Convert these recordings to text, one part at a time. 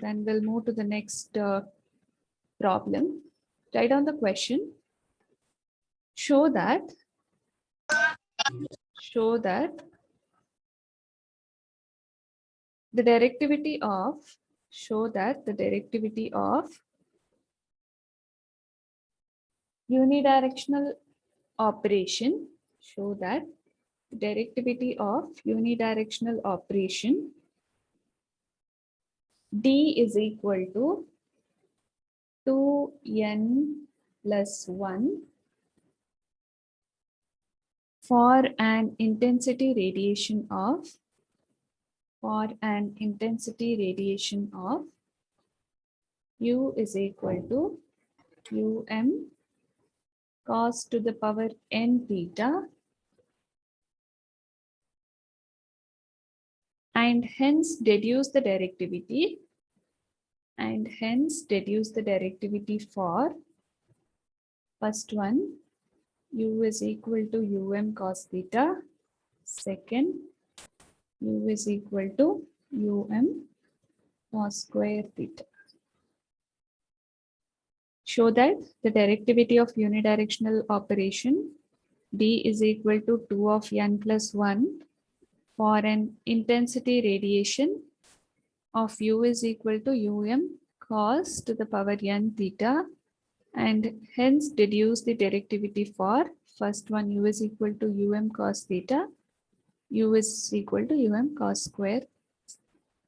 Then we'll move to the next problem. Write down the question. Show that the directivity of unidirectional operation D is equal to 2n plus 1 for an intensity radiation of U is equal to um cos to the power n theta, and hence deduce the directivity for first one, U is equal to cos theta, second, U is equal to cos square theta. Show that the directivity of unidirectional operation D is equal to 2 of n plus 1 for an intensity radiation of U is equal to cos to the power n theta, and hence deduce the directivity for first one, U is equal to cos theta, U is equal to cos square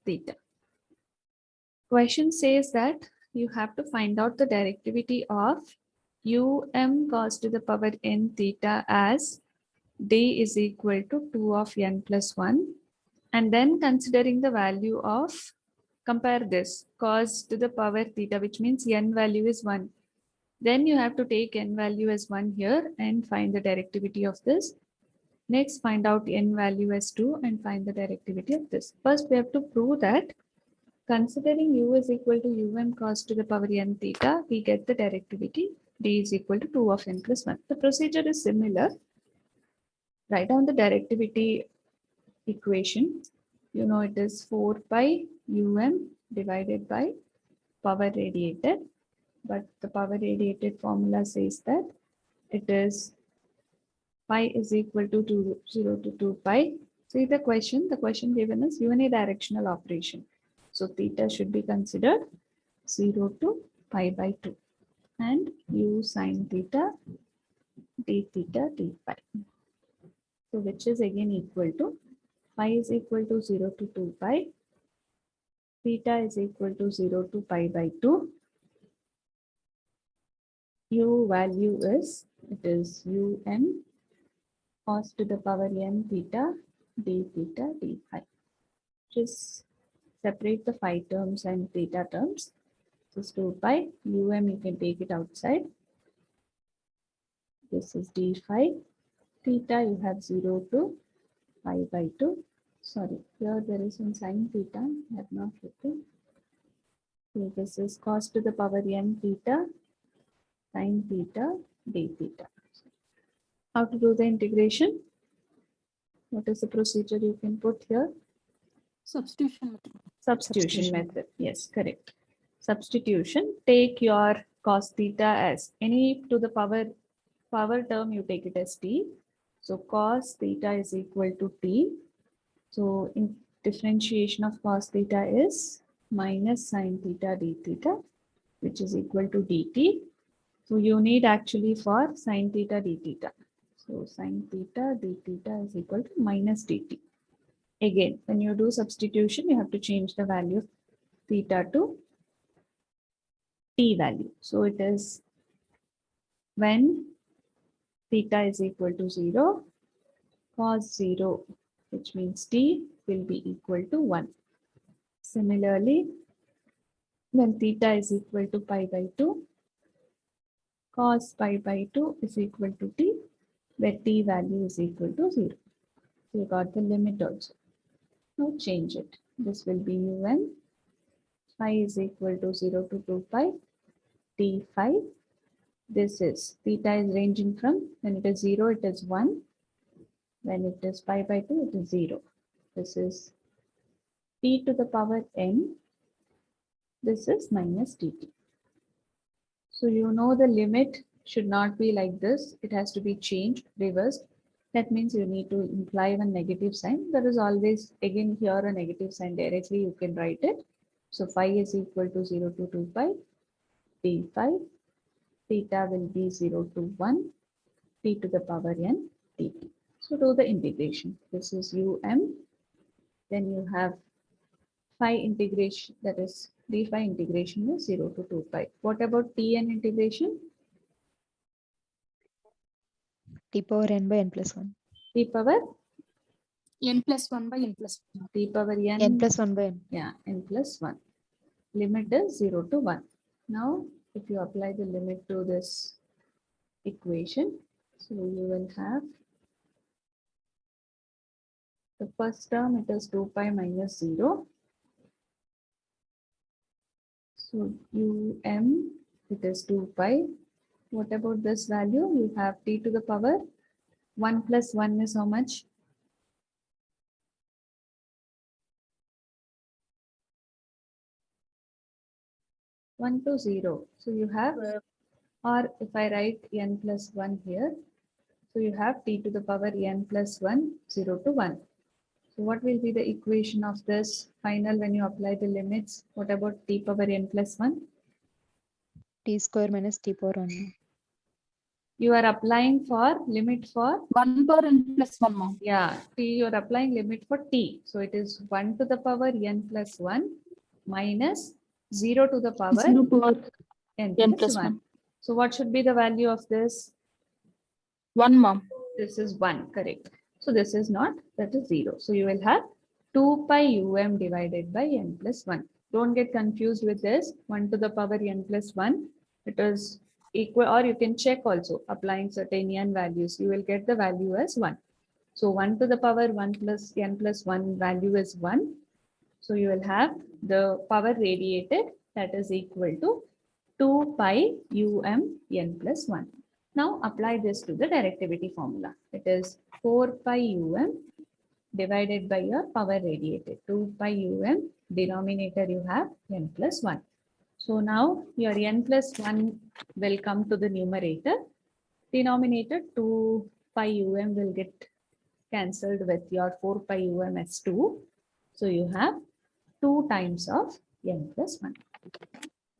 theta. Question says that you have to find out the directivity of cos to the power n theta as D is equal to 2 of n plus 1, and then considering the value of, compare this, cos to the power theta, which means n value is 1. Then you have to take n value as 1 here and find the directivity of this. Next, find out n value as 2 and find the directivity of this. First, we have to prove that considering U is equal to cos to the power n theta, we get the directivity D is equal to 2 of n plus 1. The procedure is similar. Write down the directivity equation. You know it is 4 pi divided by power radiated, but the power radiated formula says that it is pi is equal to 0 to 2 pi. See the question given is unidirectional operation. So theta should be considered 0 to pi by 2 and U sine theta d theta d pi. So which is again equal to pi is equal to 0 to 2 pi, theta is equal to 0 to pi by 2. U value is, it is cos to the power n theta d phi. Just separate the phi terms and theta terms. This is 2 pi, you can take it outside. This is d phi. Theta you have 0 to pi by 2. Sorry, here there is some sine theta, I have not written. So this is cos to the power n theta sine theta d theta. How to do the integration? What is the procedure you can put here? Substitution method. Substitution method. Yes, correct. Substitution. Take your cos theta as any to the power term, you take it as t. So cos theta is equal to t. So in differentiation of cos theta is minus sine theta d theta, which is equal to dt. So you need actually for sine theta d theta. So sine theta d theta is equal to minus dt. Again, when you do substitution, you have to change the value of theta to t value. So it is when theta is equal to 0, cos 0, which means t will be equal to 1. Similarly, when theta is equal to pi by 2, cos pi by 2 is equal to t, where t value is equal to 0. So you got the limit also. Now change it. This will be phi is equal to 0 to 2 pi t phi. This is theta is ranging from, when it is 0, it is 1. When it is pi by 2, it is 0. This is t to the power n This is minus dt. So you know the limit should not be like this. It has to be changed, reversed. That means you need to imply one negative sign. There is always again here a negative sign directly. You can write it. So phi is equal to 0 to 2 pi d phi. Theta will be 0 to 1 t to the power n dt. So do the integration. This is um. Then you have phi integration, that is d phi integration is 0 to 2 pi. What about Tn integration? T power n by n plus 1. T power n plus 1 by n plus 1. T power N plus 1 by n. Yeah, n plus 1. Limit is 0 to 1. Now, if you apply the limit to this equation, so you will have the first term, it is 2 pi minus 0. So it is 2 pi. What about this value? You have t to the power 1 plus 1 is how much? One to 0. So you have, or if I write n plus 1 here, so you have t to the power n plus 1, 0 to 1. So what will be the equation of this final when you apply the limits? What about t power n plus 1? T square minus t power 1. You are applying for limit for, 1 power n plus 1, ma'am. yeah, t, you are applying limit for t. So it is 1 to the power n plus 1 minus 0 to the power 0 power n n plus plus 1. 1. So what should be the value of this? 1, ma'am. This is 1, correct. So this is not, that is 0. So you will have 2 pi divided by n plus 1. Don't get confused with this. 1 to the power n plus 1. It is equal, or you can check also applying certain n values. You will get the value as 1. So 1 to the power 1 plus n plus 1 value is 1. So you will have the power radiated, that is equal to 2 pi n plus 1. Now apply this to the directivity formula. It is 4 pi divided by your power radiated. 2 pi denominator you have n plus 1. So now your n plus 1 will come to the numerator. Denominator 2 pi will get cancelled with your 4 pi as 2. So you have 2 times of n plus 1.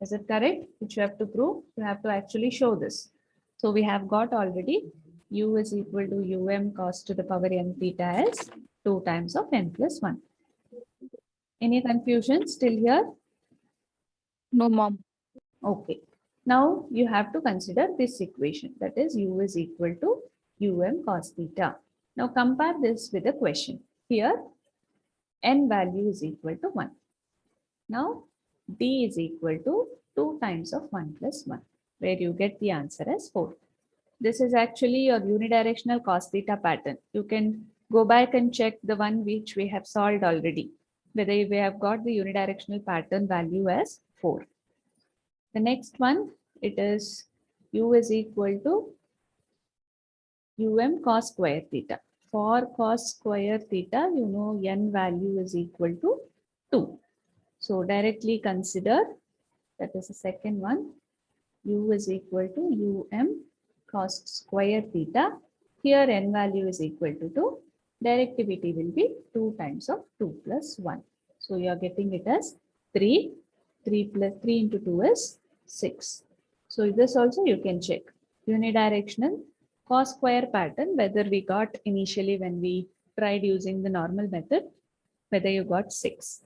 Is it correct? Which you have to prove? You have to actually show this. So we have got already u is equal to cos to the power n theta as 2 times of n plus 1. Any confusion still here? No, ma'am. Okay. Now you have to consider this equation, that is u is equal to cos theta. Now compare this with the question. Here n value is equal to 1. Now d is equal to 2 times of 1 plus 1, where you get the answer as 4. This is actually your unidirectional cos theta pattern. You can go back and check the one which we have solved already, whether we have got the unidirectional pattern value as 4. The next one, it is u is equal to cos square theta. For cos square theta, you know n value is equal to 2. So directly consider, that is the second one, u is equal to cos square theta. Here n value is equal to 2. Directivity will be 2 times of 2 plus 1. So you are getting it as 3. 3 plus 3 into 2 is 6. So this also you can check. Unidirectional cos square pattern, whether we got initially when we tried using the normal method, whether you got 6.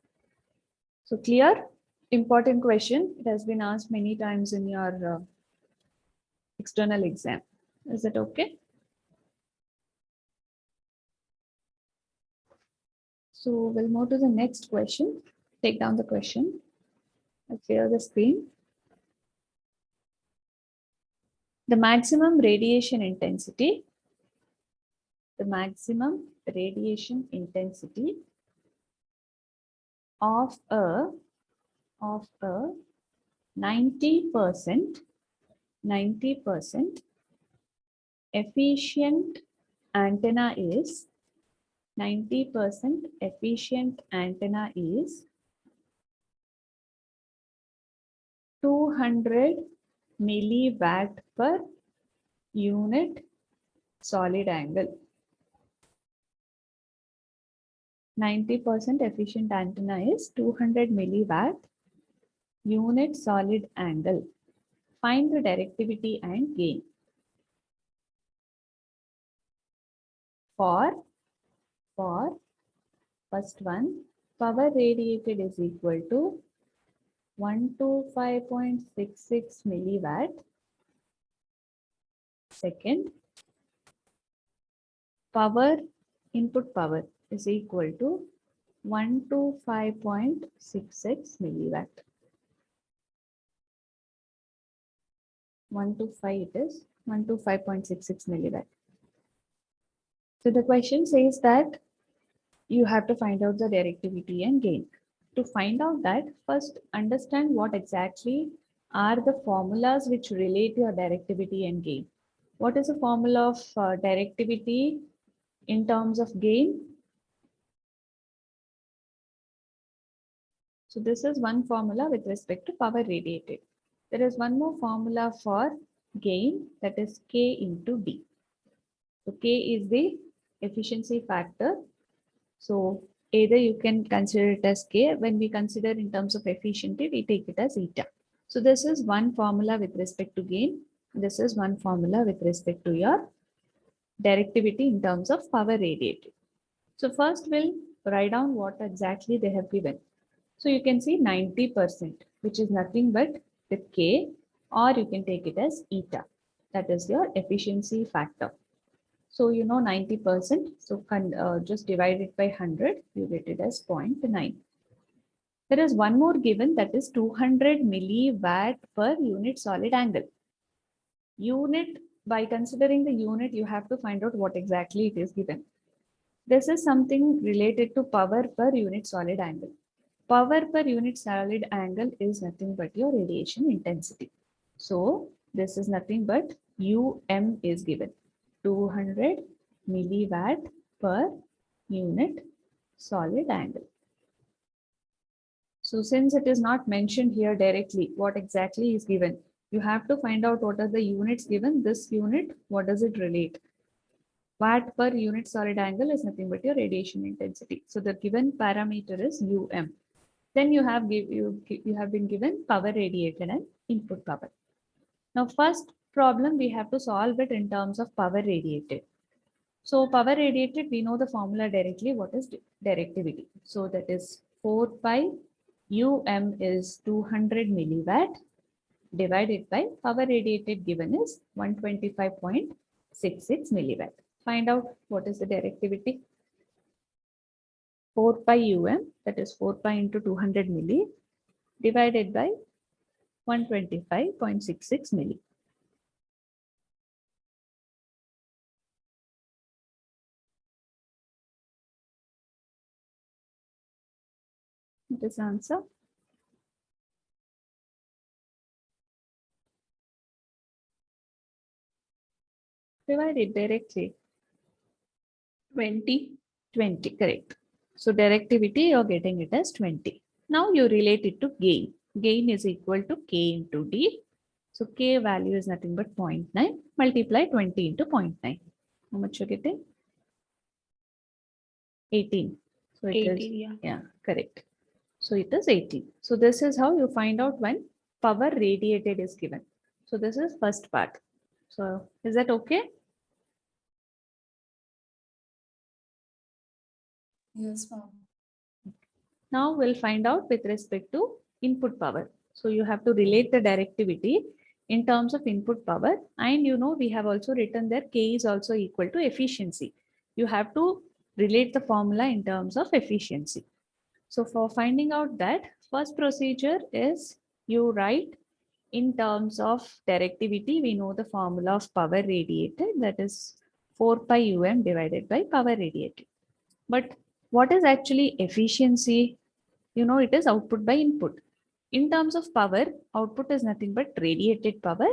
So clear? Important question. It has been asked many times in your external exam. Is it okay? So we'll move to the next question. Take down the question. I'll clear the screen. The maximum radiation intensity of a 90% efficient antenna is 90% efficient antenna is 200 milliwatt per unit solid angle. 90% efficient antenna is 200 milliwatt unit solid angle. Find the directivity and gain. For first one, power radiated is equal to 125.66 milliwatt. Second, input power is equal to 125.66 milliwatt. 125 it is 125.66 milliwatt. So the question says that you have to find out the directivity and gain. To find out that, first understand what exactly are the formulas which relate your directivity and gain. What is the formula of directivity in terms of gain? So this is one formula with respect to power radiated. There is one more formula for gain, that is K into D. So K is the efficiency factor. So either you can consider it as K. When we consider in terms of efficiency, we take it as eta. So this is one formula with respect to gain. This is one formula with respect to your directivity in terms of power radiated. So first we'll write down what exactly they have given. So you can see 90%, which is nothing but the K, or you can take it as eta. That is your efficiency factor. So you know 90%, so just divide it by 100, you get it as 0.9. There is one more given, that is 200 milliwatt per unit solid angle. Unit, by considering the unit, you have to find out what exactly it is given. This is something related to power per unit solid angle. Power per unit solid angle is nothing but your radiation intensity. So this is nothing but UM is given. 200 milliwatt per unit solid angle. So since it is not mentioned here directly what exactly is given, you have to find out what are the units given. This unit, what does it relate? Watt per unit solid angle is nothing but your radiation intensity. So the given parameter is UM. Then you have been given power radiated and input power. Now first problem we have to solve it in terms of power radiated. So power radiated, we know the formula directly. What is directivity? So that is 4 pi UM is 200 milliwatt divided by power radiated given is 125.66 milliwatt. Find out what is the directivity. 4 pi UM, that is 4 pi into 200 milli divided by 125.66 milli. This answer. Divide it directly. 20. 20, correct. So directivity, you're getting it as 20. Now you relate it to gain. Gain is equal to K into D. So K value is nothing but 0.9. Multiply 20 into 0.9. How much you're getting? 18. So it 18, is, yeah, correct. So it is 18. So this is how you find out when power radiated is given. So this is first part. So is that okay? Yes, ma'am. Now we'll find out with respect to input power. So you have to relate the directivity in terms of input power. And you know, we have also written there K is also equal to efficiency. You have to relate the formula in terms of efficiency. So for finding out that, first procedure is you write in terms of directivity, we know the formula of power radiated, that is 4 pi UM divided by power radiated. But what is actually efficiency? You know, it is output by input. In terms of power, output is nothing but radiated power.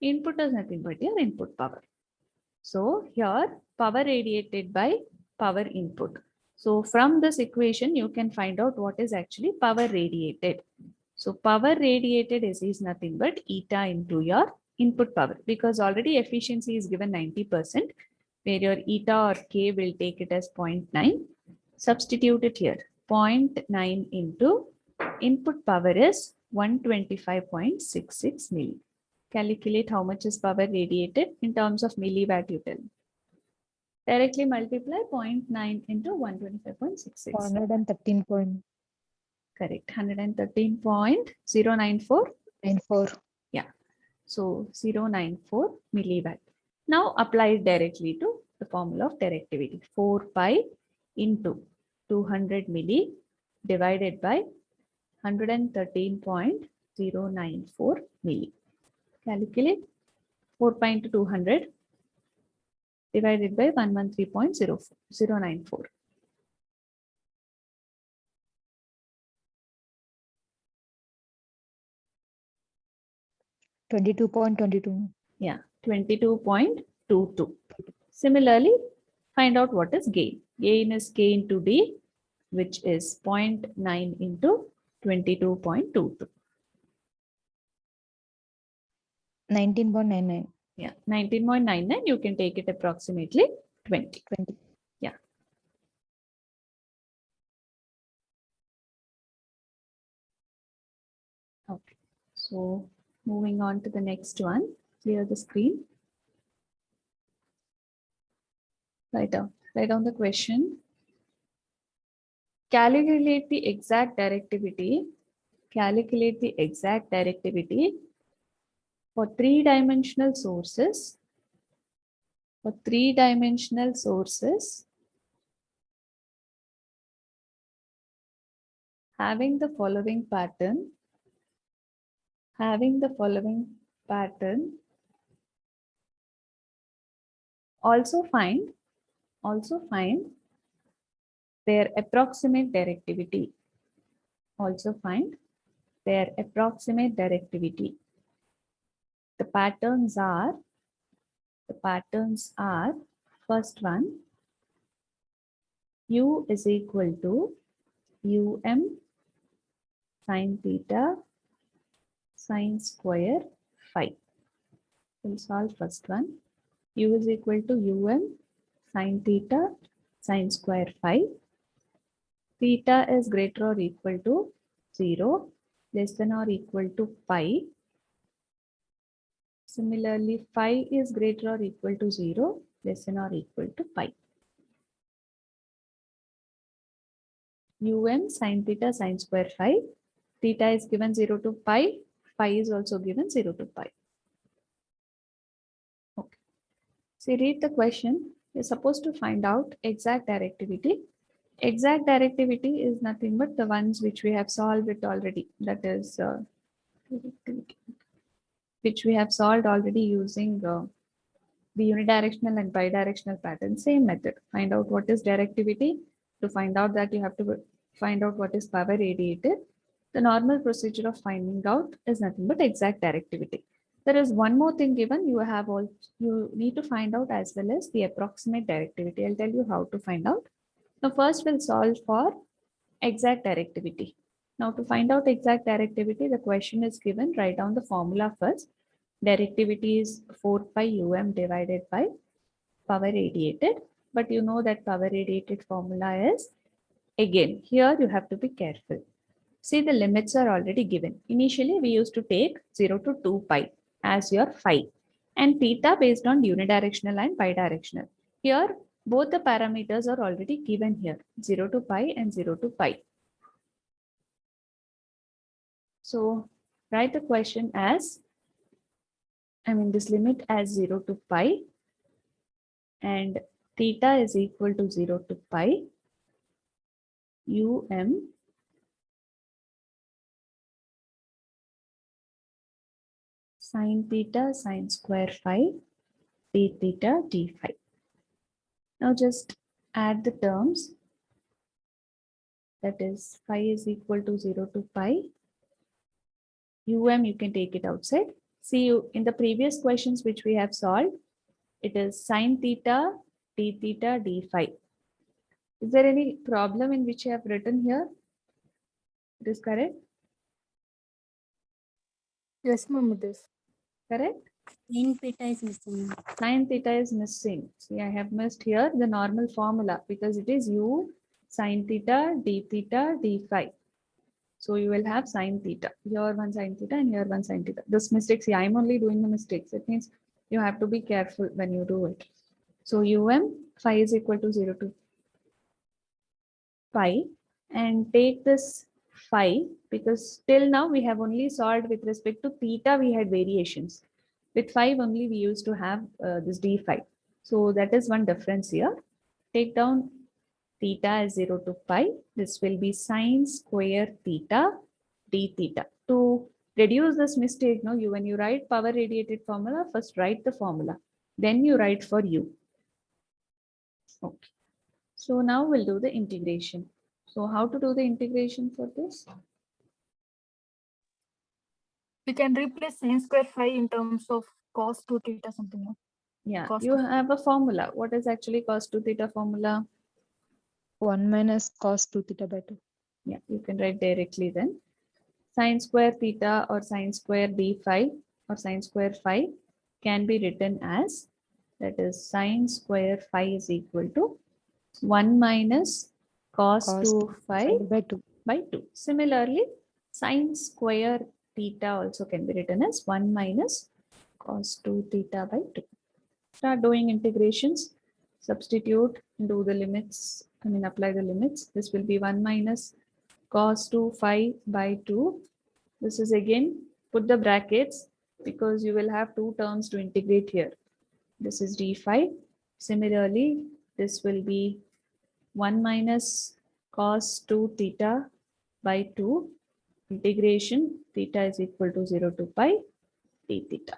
Input is nothing but your input power. So here power radiated by power input. So from this equation, you can find out what is actually power radiated. So power radiated is nothing but eta into your input power, because already efficiency is given 90%, where your eta or K will take it as 0.9. Substitute it here. 0.9 into input power is 125.66 milli. Calculate how much is power radiated in terms of milliwatt you tell. Directly multiply 0.9 into 125.66. 113.94. Correct. 113.094. Yeah. So 094 milliwatt. Now apply it directly to the formula of directivity. 4 pi into 200 milli divided by 113.094 milli. Calculate 4 pi into 200 divided by 113.094. Yeah, 22.22. Similarly, find out what is gain. Gain is K into D, which is 0.9 into 22.22. 19.99. Yeah, 19.99. You can take it approximately 20. 20. Yeah. Okay. So moving on to the next one. Clear the screen. Write down the question. Calculate the exact directivity. Calculate the exact directivity for three-dimensional sources. For three-dimensional sources having the following pattern. Also find their approximate directivity. The patterns are first one, U is equal to UM sine theta sine square phi. We'll solve first one. U is equal to UM sine theta sine square phi. Theta is greater or equal to 0, less than or equal to pi. Similarly, phi is greater or equal to 0, less than or equal to pi. UM sine theta sine square phi. Theta is given 0 to pi. Phi is also given 0 to pi. Okay. So read the question. You're supposed to find out exact directivity. Exact directivity is nothing but the ones which we have solved it already. That is which we have solved already using the unidirectional and bidirectional pattern. Same method. Find out what is directivity. To find out that, you have to find out what is power radiated. The normal procedure of finding out is nothing but exact directivity. There is one more thing given. You need to find out as well as the approximate directivity. I'll tell you how to find out. Now first we'll solve for exact directivity. Now to find out exact directivity, the question is given. Write down the formula first. Directivity is 4 pi UM divided by power radiated. But you know that power radiated formula is, again, here you have to be careful. See, the limits are already given. Initially, we used to take 0 to 2 pi as your phi, and theta based on unidirectional and bidirectional. Here, both the parameters are already given here, 0 to pi and 0 to pi. So write the question as, this limit as 0 to pi, and theta is equal to 0 to pi, UM sine theta sine square phi d theta d phi. Now just add the terms. That is, phi is equal to 0 to pi. UM, you can take it outside. See, in the previous questions which we have solved, it is sine theta d theta d phi. Is there any problem in which I have written here? It is correct? Yes, ma'am, it is. correct? Sin theta is missing. Sin theta is missing. See, I have missed here the normal formula because it is u sin theta, d theta, d phi. So you will have sin theta. Here one sin theta and here one sin theta. This mistake, see, I'm only doing the mistakes. It means you have to be careful when you do it. So phi is equal to 0 to pi, and take this phi because till now we have only solved with respect to theta, we had variations. With phi only we used to have this d phi. So that is one difference here. Take down theta as 0 to pi. This will be sine square theta d theta. To reduce this mistake, no, when you write power radiated formula, first write the formula. Then you write for u. Okay. So now we'll do the integration. So how to do the integration for this? We can replace sin square phi in terms of cos 2 theta something. No? Yeah, Cos you two. have a formula. What is actually cos 2 theta formula? 1 minus cos 2 theta by 2. Yeah, you can write directly then. Sine square theta or sine square d phi or sine square phi can be written as, that is sine square phi is equal to 1 minus cos Cos 2 phi by 2. by 2. Similarly, sine square theta also can be written as 1 minus cos 2 theta by 2. Start doing integrations, substitute, do the limits, apply the limits. This will be 1 minus cos 2 phi by 2. This is again, put the brackets because you will have two terms to integrate here. This is d phi. Similarly, this will be 1 minus cos 2 theta by 2. Integration theta is equal to 0 to pi d theta.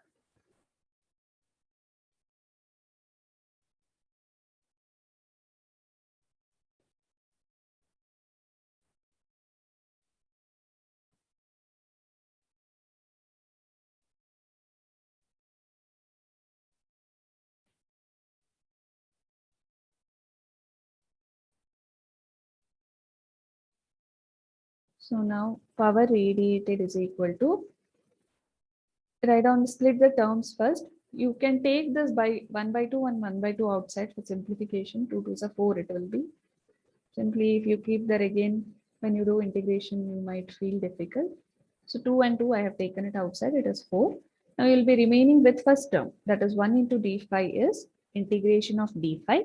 So now power radiated is equal to, write down, split the terms first. You can take this by 1 by 2 and 1 by 2 outside for simplification. 2 2s are 4 it will be. Simply if you keep there again, when you do integration, you might feel difficult. So 2 and 2, I have taken it outside, it is 4. Now you'll be remaining with first term, that is 1 into d phi is integration of d phi.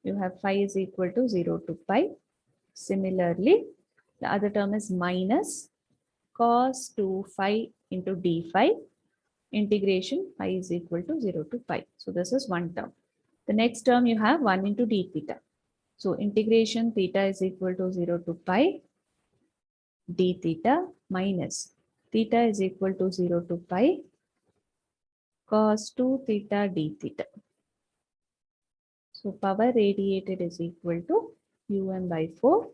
You have phi is equal to 0 to pi. Similarly, the other term is minus cos 2 phi into d phi. Integration phi is equal to 0 to pi. So this is one term. The next term you have 1 into d theta. So integration theta is equal to 0 to pi d theta minus theta is equal to 0 to pi cos 2 theta d theta. So power radiated is equal to by 4.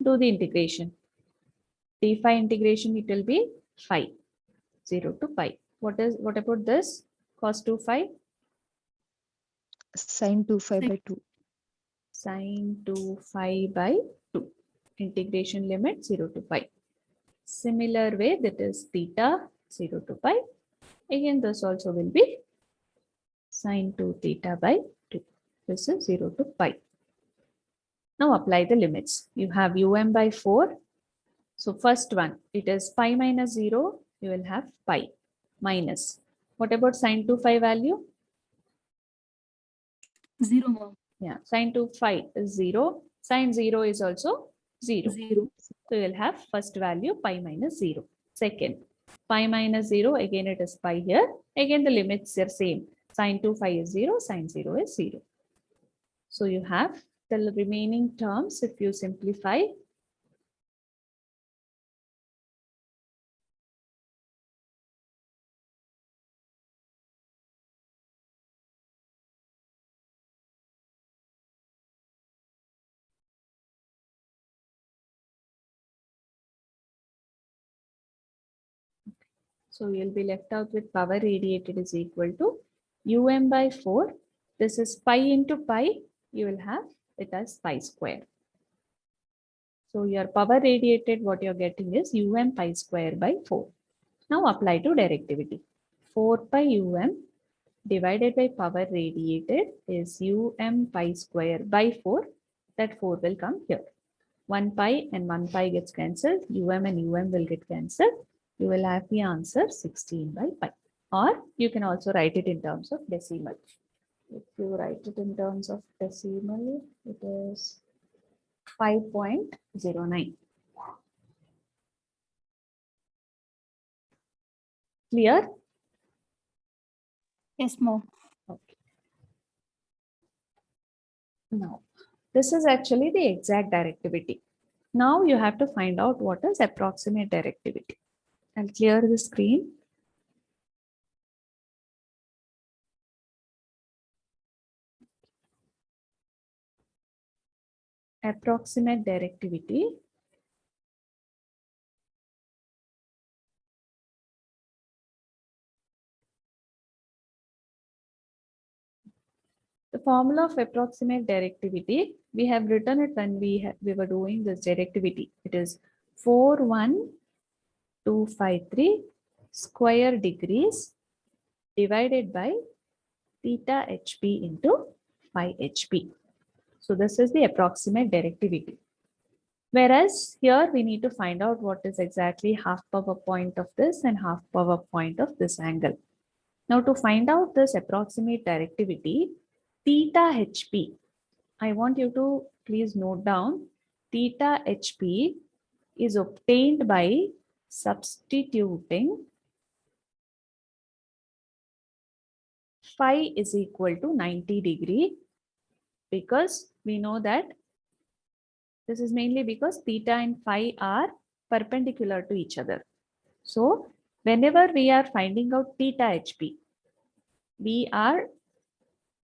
Do the integration. D phi integration, it will be phi 0 to pi. What about this? Cos 2 phi? Sin 2 phi by 2. Sin 2 phi by 2. Integration limit 0 to pi. Similar way, that is theta 0 to pi. Again, this also will be sin 2 theta by 2. This is 0 to pi. Now apply the limits. You have by 4. So first one, it is pi minus 0. You will have pi minus. What about sin 2 phi value? 0, ma'am. Yeah, sin 2 phi is 0. Sin 0 is also 0. 0. So you will have first value pi minus 0. Second, pi minus 0, again it is pi here. Again the limits are same. Sin 2 phi is 0, sin 0 is 0. So you have the remaining terms, if you simplify, so you'll be left out with power radiated is equal to by 4. This is pi into pi. You will have it as pi square. So your power radiated, what you're getting is pi square by 4. Now apply to directivity. 4 pi um divided by power radiated is pi square by 4. That 4 will come here. 1 pi and 1 pi gets cancelled. And will get cancelled. You will have the answer 16 by pi. Or you can also write it in terms of decimal. If you write it in terms of decimal, it is 5.09. Clear? Yes, ma'am. Okay. Now, this is actually the exact directivity. Now you have to find out what is approximate directivity. I'll clear the screen. Approximate directivity the formula of approximate directivity, we have written it when we were doing this directivity. It is 41253 square degrees divided by theta hp into phi hp. So this is the approximate directivity. Whereas here we need to find out what is exactly half power point of this and half power point of this angle. Now to find out this approximate directivity, theta hp, I want you to please note down theta hp is obtained by substituting phi is equal to 90 degree, because we know that this is mainly because theta and phi are perpendicular to each other. So whenever we are finding out theta hp, we are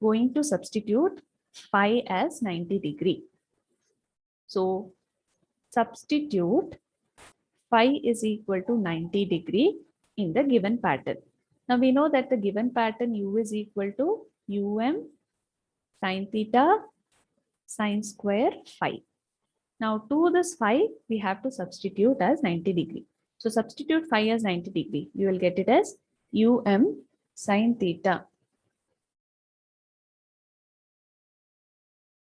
going to substitute phi as 90 degree. So substitute phi is equal to 90 degree in the given pattern. Now we know that the given pattern u is equal to sine theta sine square phi. Now to this phi, we have to substitute as 90 degree. So substitute phi as 90 degree. You will get it as sine theta.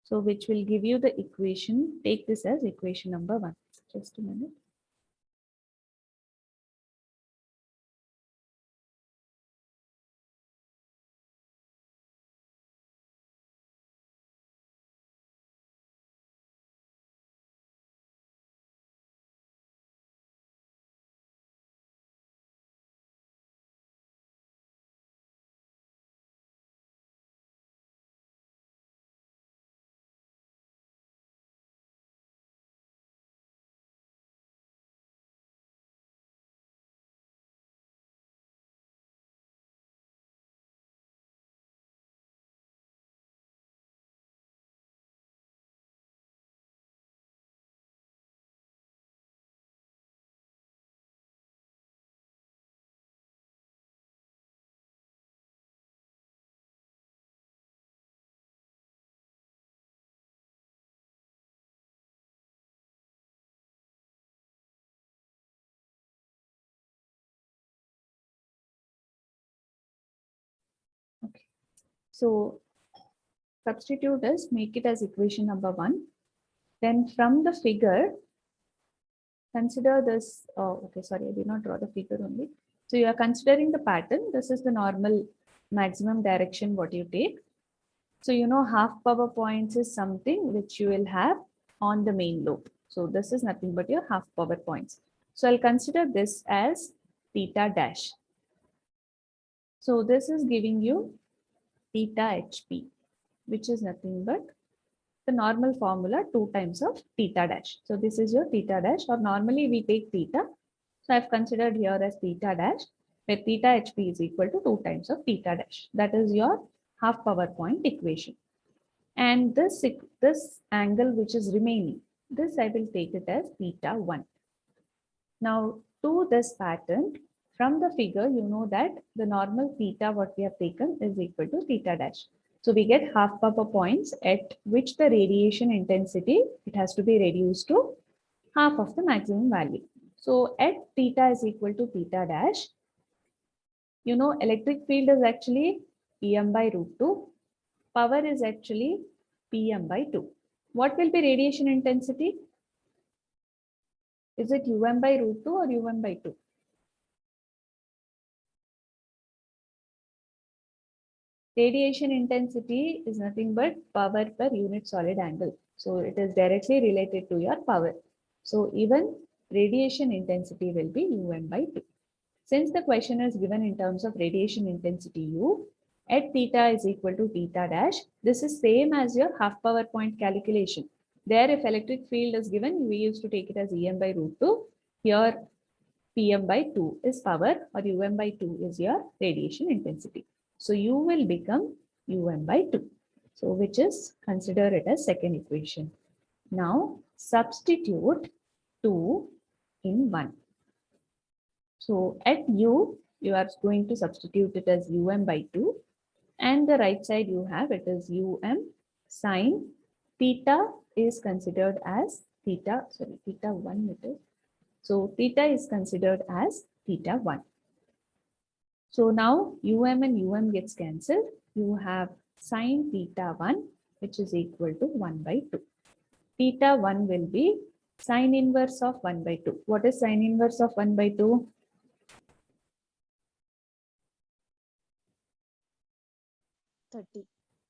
So which will give you the equation. Take this as equation number 1. Just a minute. Okay. So substitute this, make it as equation number 1. Then from the figure, consider this. Okay, sorry, I did not draw the figure only. So you are considering the pattern. This is the normal maximum direction what you take. So you know half power points is something which you will have on the main lobe. So this is nothing but your half power points. So I'll consider this as theta dash. So this is giving you theta hp, which is nothing but the normal formula 2 times of theta dash. So this is your theta dash, or normally we take theta. So I've considered here as theta dash, where theta hp is equal to 2 times of theta dash. That is your half power point equation. And this angle which is remaining, this I will take it as theta 1. Now to this pattern, from the figure, you know that the normal theta what we have taken is equal to theta dash. So we get half power points at which the radiation intensity, it has to be reduced to half of the maximum value. So at theta is equal to theta dash, you know, electric field is actually Em by root 2. Power is actually Pm by 2. What will be radiation intensity? Is it Um by root 2 or Um by 2? Radiation intensity is nothing but power per unit solid angle. So it is directly related to your power. So even radiation intensity will be Um by 2. Since the question is given in terms of radiation intensity U, at theta is equal to theta dash, this is same as your half power point calculation. There, if electric field is given, we used to take it as Em by root 2. Here, Pm by 2 is power, or Um by 2 is your radiation intensity. So U will become by 2. So which is consider it as second equation. Now substitute 2 in 1. So at U, you are going to substitute it as by 2. And the right side you have it is sine theta is considered as theta 1 it is. So theta is considered as theta 1. So now and gets cancelled. You have sine theta 1, which is equal to 1 by 2. Theta 1 will be sine inverse of 1 by 2. What is sine inverse of 1 by 2?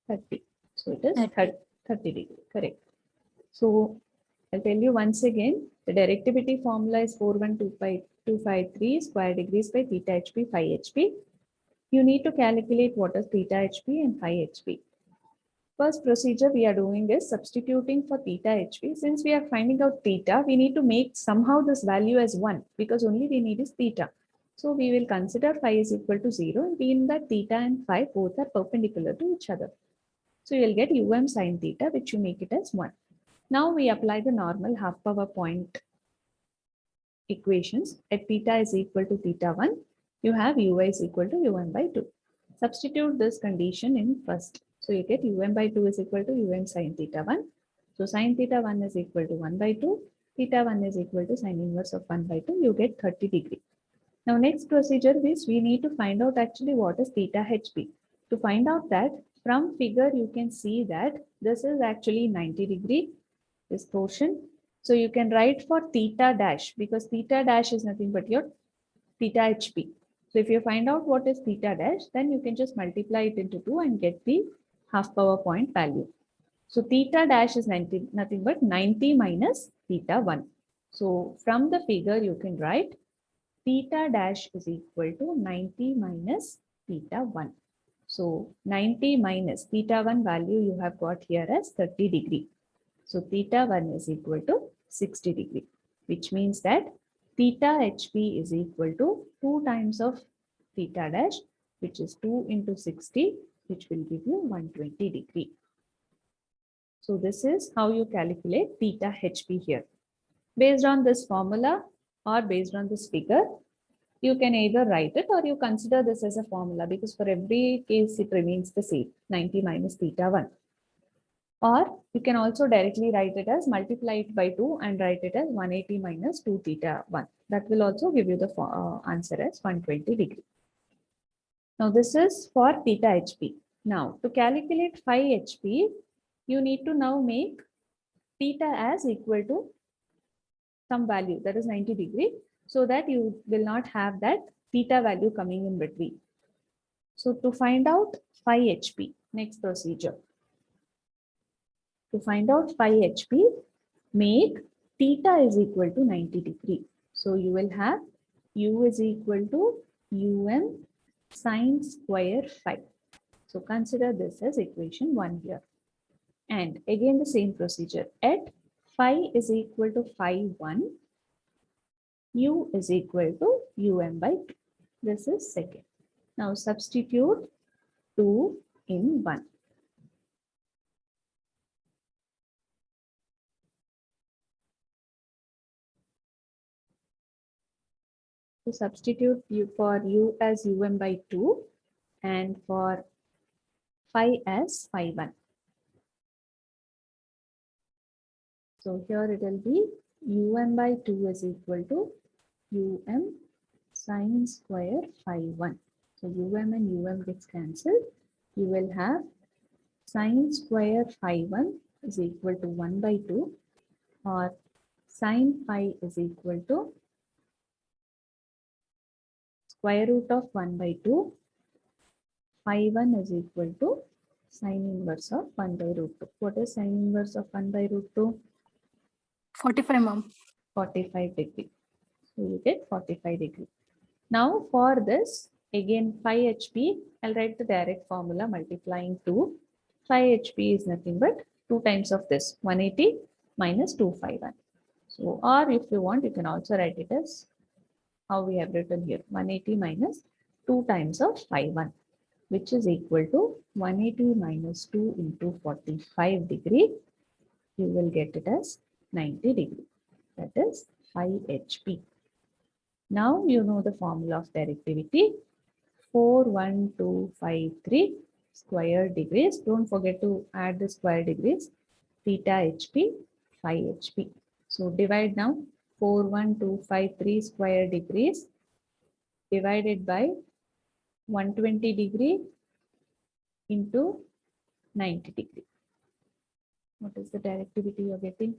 30. So it is 30 degree, correct. So I'll tell you once again, the directivity formula is 4125253 square degrees by theta hp phi hp. You need to calculate what is theta hp and phi hp. First procedure we are doing is substituting for theta hp. Since we are finding out theta, we need to make somehow this value as 1 because only we need is theta. So we will consider phi is equal to 0 and mean that theta and phi both are perpendicular to each other. So you'll get sine theta, which you make it as 1. Now we apply the normal half power point equations. At theta is equal to theta 1, you have Uy is equal to by 2. Substitute this condition in first. So you get by 2 is equal to sine theta 1. So sine theta 1 is equal to 1 by 2. Theta 1 is equal to sine inverse of 1 by 2. You get 30 degree. Now next procedure is we need to find out actually what is theta hp. To find out that, from figure you can see that this is actually 90 degree, this portion. So you can write for theta dash because theta dash is nothing but your theta hp. So if you find out what is theta dash, then you can just multiply it into 2 and get the half power point value. So theta dash is 90, nothing but 90 minus theta 1. So from the figure you can write theta dash is equal to 90 minus theta 1. So 90 minus theta 1 value you have got here as 30 degree. So theta 1 is equal to 60 degree, which means that theta hp is equal to 2 times of theta dash, which is 2 into 60, which will give you 120 degree. So this is how you calculate theta hp here. Based on this formula or based on this figure, you can either write it or you consider this as a formula because for every case it remains the same, 90 minus theta 1. Or you can also directly write it as multiply it by 2 and write it as 180 minus 2 theta 1. That will also give you the answer as 120 degree. Now this is for theta hp. Now to calculate phi hp, you need to now make theta as equal to some value that is 90 degree so that you will not have that theta value coming in between. So to find out phi hp, next procedure. To find out phi hp, make theta is equal to 90 degree. So you will have u is equal to sine square phi. So consider this as equation 1 here. And again the same procedure. At phi is equal to phi 1, u is equal to by 2. This is second. Now substitute 2 in 1. To substitute for u as by 2 and for phi as phi 1. So here it will be by 2 is equal to sine square phi 1. So and gets cancelled. You will have sine square phi 1 is equal to 1 by 2, or sine phi is equal to square root of 1 by 2. Phi 1 is equal to sine inverse of 1 by root 2. What is sine inverse of 1 by root 2? 45, ma'am. 45 degree. So you get 45 degree. Now for this, again phi HP, I'll write the direct formula multiplying 2. Phi HP is nothing but 2 times of this, 180 minus 251. So, or if you want, you can also write it as how we have written here, 180 minus 2 times of phi 1, which is equal to 180 minus 2 into 45 degree. You will get it as 90 degree. That is phi HP. Now you know the formula of directivity. 41253 square degrees. Don't forget to add the square degrees. Theta HP, phi HP. So divide now 41253 square degrees divided by 120 degree into 90 degree. What is the directivity you're getting?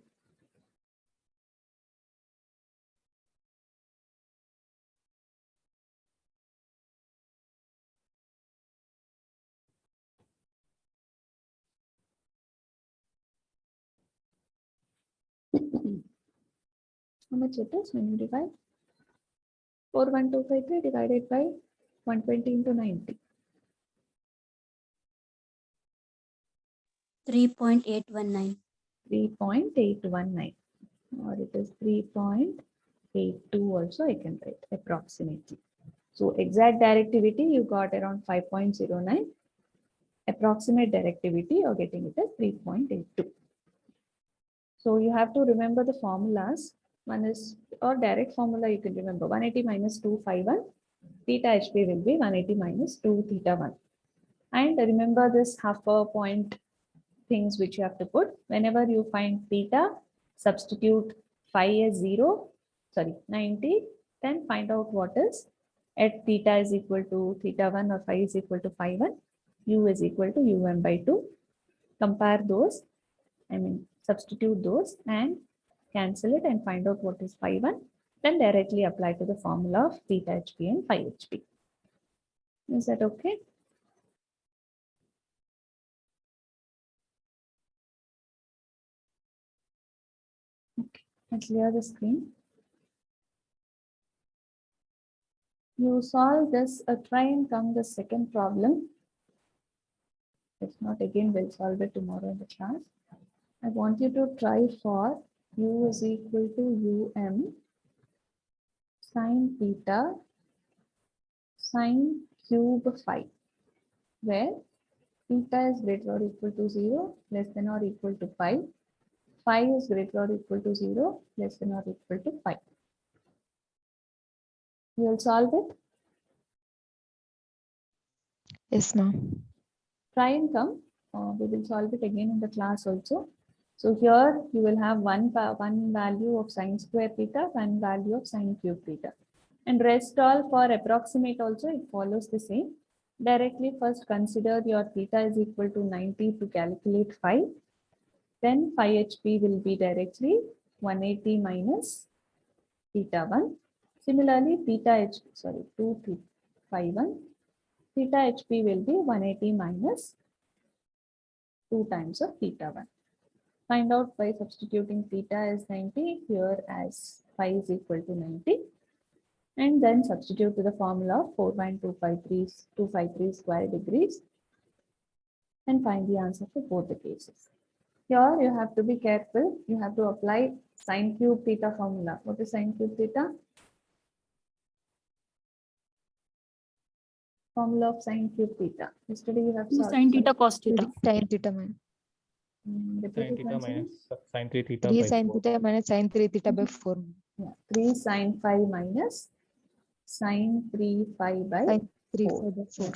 How much it is when you divide? 41253 divided by 120 into 90. 3.819. 3.819, or it is 3.82 also I can write approximately. So exact directivity you got around 5.09. Approximate directivity you're getting it as 3.82. So you have to remember the formulas. One is, or direct formula you can remember, 180 minus 251. Theta HP will be 180 minus 2 theta 1. And remember this half a point things which you have to put. Whenever you find theta, substitute phi as 0, sorry, 90, then find out what is at theta is equal to theta 1 or phi is equal to phi 1, u is equal to by 2. Compare those, substitute those and cancel it and find out what is phi 1. Then directly apply to the formula of theta HP and phi HP. Is that okay? Okay, I'll clear the screen. You solve this, try and come the second problem. If not, again, we'll solve it tomorrow in the class. I want you to try for u is equal to sine theta sine cube phi, where theta is greater or equal to 0, less than or equal to pi. Phi is greater or equal to 0, less than or equal to pi. You will solve it. Yes, ma'am. Try and come. We will solve it again in the class also. So here you will have one value of sine square theta, one value of sine cube theta. And rest all for approximate also, it follows the same. Directly first consider your theta is equal to 90 to calculate phi. Then phi HP will be directly 180 minus theta 1. Similarly, theta HP, sorry, 2 phi 1. Theta HP will be 180 minus 2 times of theta 1. Find out by substituting theta as 90 here as phi is equal to 90. And then substitute to the formula of 4.253 square degrees and find the answer for both the cases. Here you have to be careful. You have to apply sine cube theta formula. What is sine cube theta? Formula of sine cube theta. Yesterday you have solved. Sine theta cos theta. Sin theta minus Repeat it once again. Sin 3 theta 3 by sin 4. theta minus sin 3 theta by 4. Yeah, 3 sine phi minus sine 3 phi by Sin 3 4. by 4.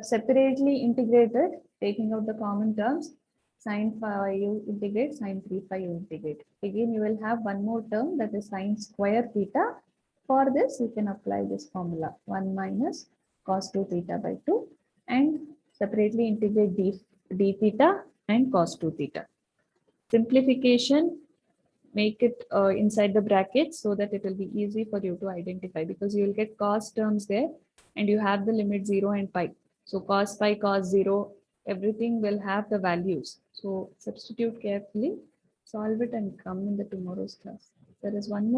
Separately integrated, taking out the common terms, sine phi you integrate, sine 3 phi you integrate. Again, you will have one more term, that is sine square theta For this, you can apply this formula 1 minus cos 2 theta by 2 and separately integrate d theta and cos 2 theta. Simplification, make it inside the brackets so that it will be easy for you to identify, because you will get cos terms there and you have the limit 0 and pi. So cos pi, cos 0, everything will have the values. So substitute carefully, solve it and come in the tomorrow's class. There is one more